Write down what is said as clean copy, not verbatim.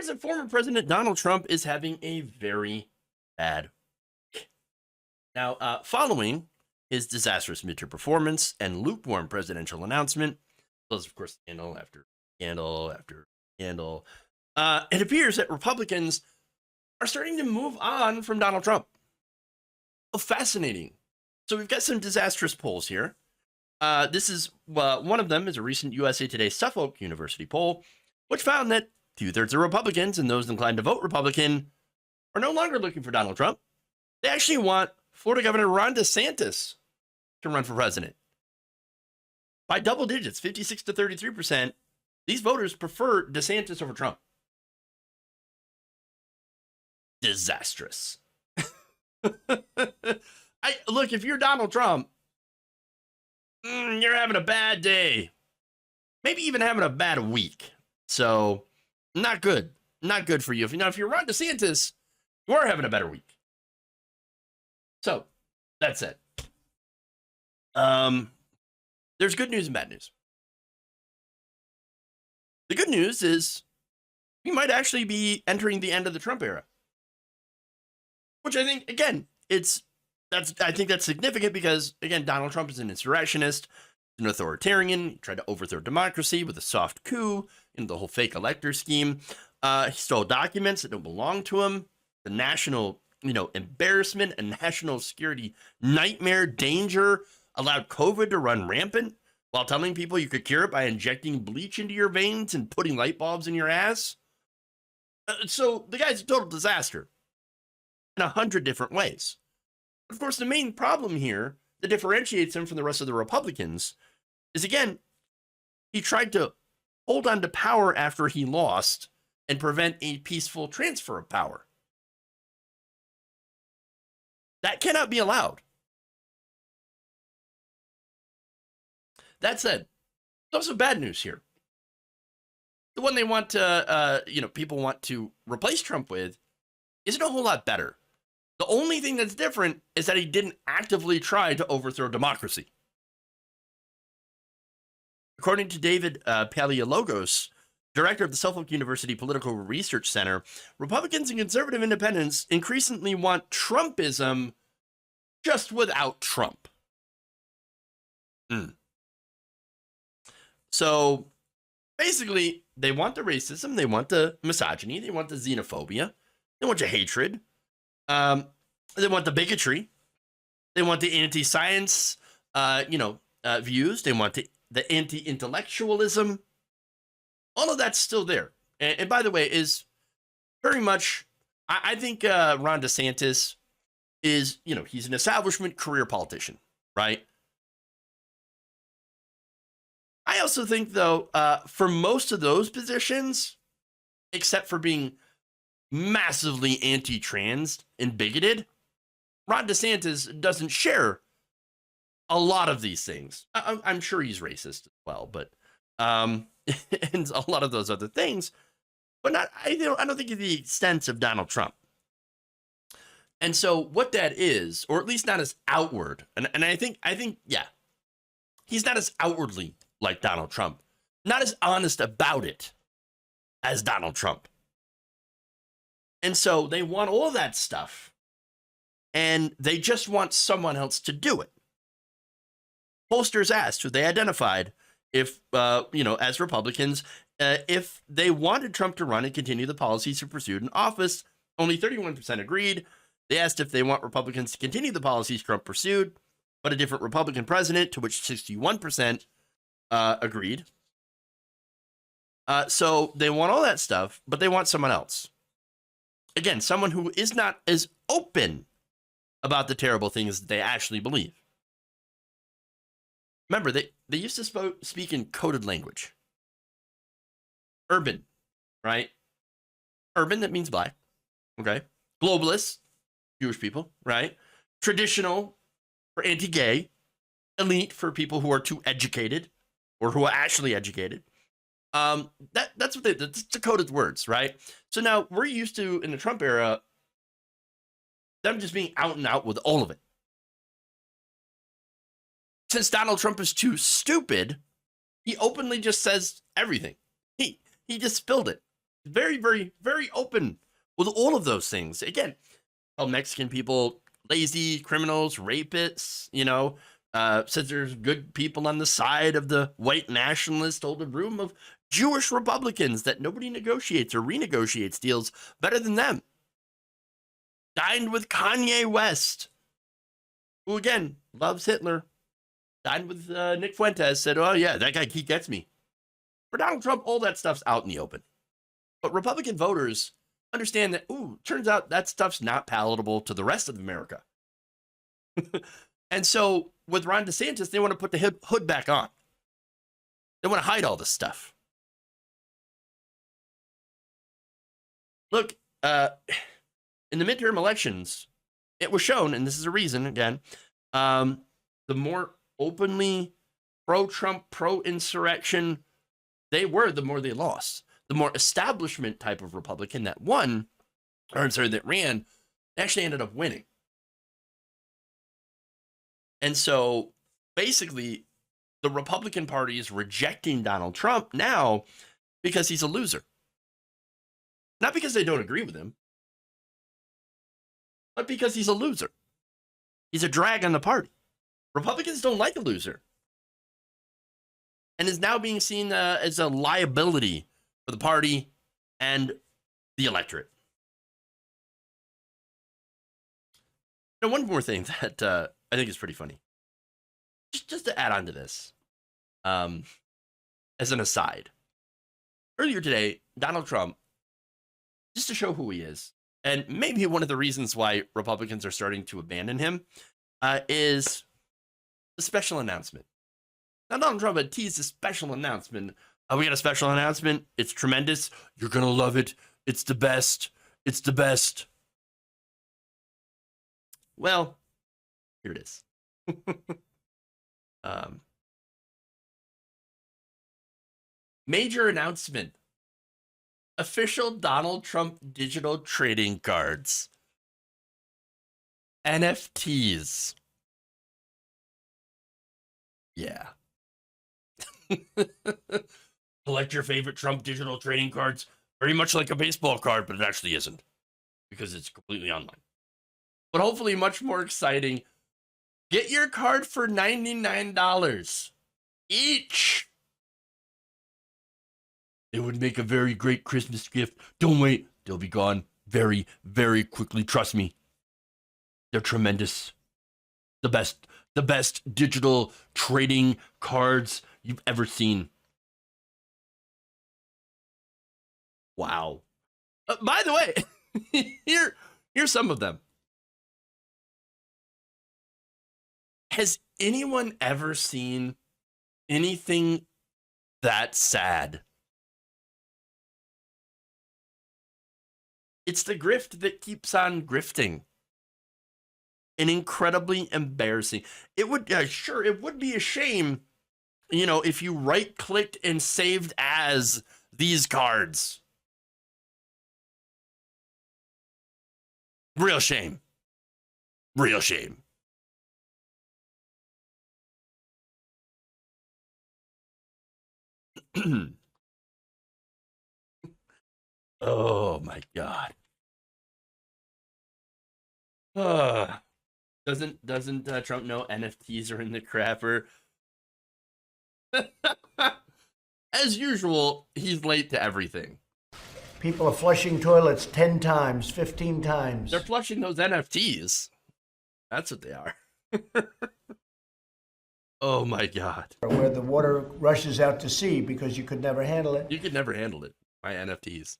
appears that former President Donald Trump is having a very bad week. Now, following his disastrous midterm performance and lukewarm presidential announcement, plus, of course, scandal after scandal after scandal, it appears that Republicans are starting to move on from Donald Trump. Oh, fascinating. So we've got some disastrous polls here. This is one of them is a recent USA Today Suffolk University poll, which found that 2/3 of Republicans and those inclined to vote Republican are no longer looking for Donald Trump. They actually want Florida Governor Ron DeSantis to run for president. By double digits, 56 to 33%, these voters prefer DeSantis over Trump. Disastrous. Look, if you're Donald Trump, you're having a bad day. Maybe even having a bad week. So, not good. Not good for you. If you're Ron DeSantis, you are having a better week. So, that's it. There's good news and bad news. The good news is we might actually be entering the end of the Trump era. Which I think, again, I think that's significant because, again, Donald Trump is an insurrectionist, an authoritarian. He tried to overthrow democracy with a soft coup in the whole fake elector scheme. He stole documents that don't belong to him. The national, embarrassment and national security nightmare danger allowed COVID to run rampant while telling people you could cure it by injecting bleach into your veins and putting light bulbs in your ass. So the guy's a total disaster in 100 different ways. Of course, the main problem here that differentiates him from the rest of the Republicans is, again, he tried to hold on to power after he lost and prevent a peaceful transfer of power. That cannot be allowed. That said, there's also bad news here. The one they want to, people want to replace Trump with isn't a whole lot better. The only thing that's different is that he didn't actively try to overthrow democracy. According to David Paleologos, director of the Suffolk University Political Research Center, Republicans and conservative independents increasingly want Trumpism just without Trump. So basically, they want the racism, they want the misogyny, they want the xenophobia, they want your hatred. They want the bigotry. They want the anti-science, views. They want the anti-intellectualism. All of that's still there. And by the way, is very much, I think Ron DeSantis is, he's an establishment career politician, right? I also think, though, for most of those positions, except for being massively anti-trans and bigoted, Ron DeSantis doesn't share a lot of these things. I'm sure he's racist as well, but and a lot of those other things, but not. I don't think to the extent of Donald Trump. And so what that is, or at least not as outward, and I think yeah, he's not as outwardly like Donald Trump, not as honest about it as Donald Trump. And so they want all that stuff, and they just want someone else to do it. Pollsters asked who they identified if, as Republicans, if they wanted Trump to run and continue the policies he pursued in office. Only 31% agreed. They asked if they want Republicans to continue the policies Trump pursued, but a different Republican president, to which 61% agreed. So they want all that stuff, but they want someone else. Again, someone who is not as open about the terrible things that they actually believe. Remember, they used to speak in coded language. Urban, right? Urban, that means black. Okay. Globalists, Jewish people, right? Traditional for anti-gay. Elite for people who are too educated or who are actually educated. That's the coded words, right? So now we're used to, in the Trump era, them just being out and out with all of it. Since Donald Trump is too stupid, he openly just says everything. He just spilled it. Very, very, very open with all of those things. Again, Mexican people lazy, criminals, rapists, says there's good people on the side of the white nationalists, told a room of Jewish Republicans that nobody negotiates or renegotiates deals better than them. Dined with Kanye West, who again loves Hitler. Dined with Nick Fuentes, said, oh yeah, that guy, he gets me. For Donald Trump, all that stuff's out in the open. But Republican voters understand that, turns out that stuff's not palatable to the rest of America. And so with Ron DeSantis, they want to put the hood back on. They want to hide all this stuff. Look, in the midterm elections, it was shown, and this is a reason, again, the more openly pro-Trump, pro-insurrection they were, the more they lost. The more establishment type of Republican that won, that ran, actually ended up winning. And so basically, the Republican Party is rejecting Donald Trump now because he's a loser. Not because they don't agree with him, but because he's a loser. He's a drag on the party. Republicans don't like a loser, and is now being seen as a liability for the party and the electorate. Now, one more thing that I think is pretty funny, just to add on to this, as an aside. Earlier today, Donald Trump, just to show who he is, and maybe one of the reasons why Republicans are starting to abandon him, is the special announcement. Now, Donald Trump had teased a special announcement. We got a special announcement. It's tremendous. You're going to love it. It's the best. It's the best. Well, here it is. Major announcement. Official Donald Trump digital trading cards. NFTs. Yeah. Collect your favorite Trump digital trading cards. Very much like a baseball card, but it actually isn't, because it's completely online. But hopefully much more exciting. Get your card for $99 each. It would make a very great Christmas gift. Don't wait. They'll be gone very, very quickly. Trust me. They're tremendous. The best digital trading cards you've ever seen. Wow. By the way, here's some of them. Has anyone ever seen anything that sad? It's the grift that keeps on grifting. And incredibly embarrassing. It would, sure, it would be a shame, if you right-clicked and saved as these cards. Real shame. Real shame. Oh my God. Doesn't Trump know NFTs are in the crapper? As usual, he's late to everything. People are flushing toilets 10 times, 15 times. They're flushing those NFTs. That's what they are. Oh my God. Where the water rushes out to sea because you could never handle it. You could never handle it. My NFTs.